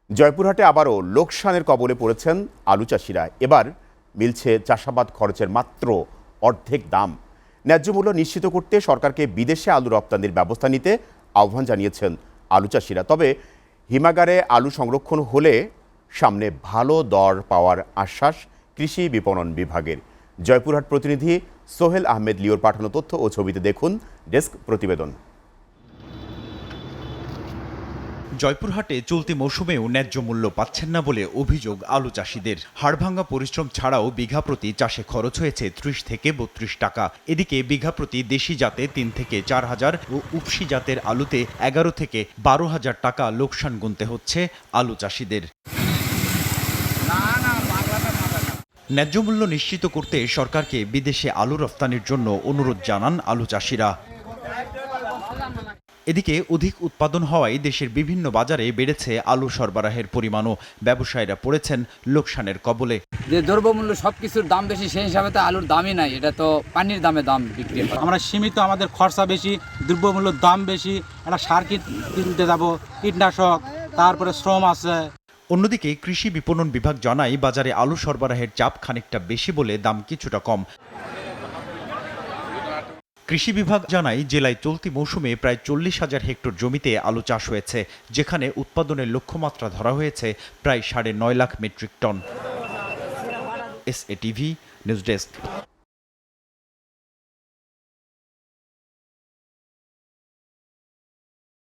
জয়পুরহাটে আবারও লোকসানের কবলে পড়েছেন আলু চাষিরা। এবার মিলছে চাষাবাদ খরচের মাত্র অর্ধেক দাম। ন্যায্য মূল্য নিশ্চিত করতে সরকারকে বিদেশে আলু রপ্তানির ব্যবস্থা নিতে আহ্বান জানিয়েছেন আলু চাষিরা। তবে হিমাগারে আলু সংরক্ষণ হলে সামনে ভালো দর পাওয়ার আশ্বাস কৃষি বিপণন বিভাগের। জয়পুরহাট প্রতিনিধি সোহেল আহমেদ লিওর পাঠানো তথ্য ও ছবিতে দেখুন ডেস্ক প্রতিবেদন। জয়পুরহাটে চলতি মৌসুমেও ন্যায্য মূল্য পাচ্ছেন না বলে অভিযোগ আলু চাষিদের। হাড়ভাঙ্গা পরিশ্রম ছাড়াও বিঘা প্রতি চাষে খরচ হয়েছে ৩০ থেকে ৩২ টাকা। এদিকে বিঘা প্রতি দেশি জাতে ৩ থেকে ৪ হাজার ও উপসি জাতের আলুতে ১১ থেকে ১২ হাজার টাকা লোকসান গুনতে হচ্ছে আলু চাষিদের। ন্যায্য মূল্য নিশ্চিত করতে সরকারকে বিদেশে আলু রফতানির জন্য অনুরোধ জানান আলু চাষিরা। এদিকে অধিক উৎপাদন হওয়ায় দেশের বিভিন্ন বাজারে বেড়েছে আলু সরবরাহের পরিমাণও। ব্যবসায়ীরা পড়েছেন লোকসানের কবলে। যে দ্রব্যমূল্য সবকিছুর দাম বেশি, সেই হিসাবে তো আলুর দামই নাই। এটা তো পানির দামে দাম বিক্রি হয়। আমরা সীমিত, আমাদের খরচা বেশি, দ্রব্যমূল্যের দাম বেশি, একটা সার কিনতে যাব, কীটনাশক, তারপরে শ্রম আছে। অন্যদিকে কৃষি বিপণন বিভাগ জানায় বাজারে আলু সরবরাহের চাপ খানিকটা বেশি বলে দাম কিছুটা কম। কৃষি বিভাগ জানায় জেলায় চলতি মৌসুমে প্রায় ৪০,০০০ হেক্টর জমিতে আলু চাষ হয়েছে, যেখানে উৎপাদনের লক্ষ্যমাত্রা ধরা হয়েছে প্রায় ৯.৫ lakh metric ton. SATV news desk.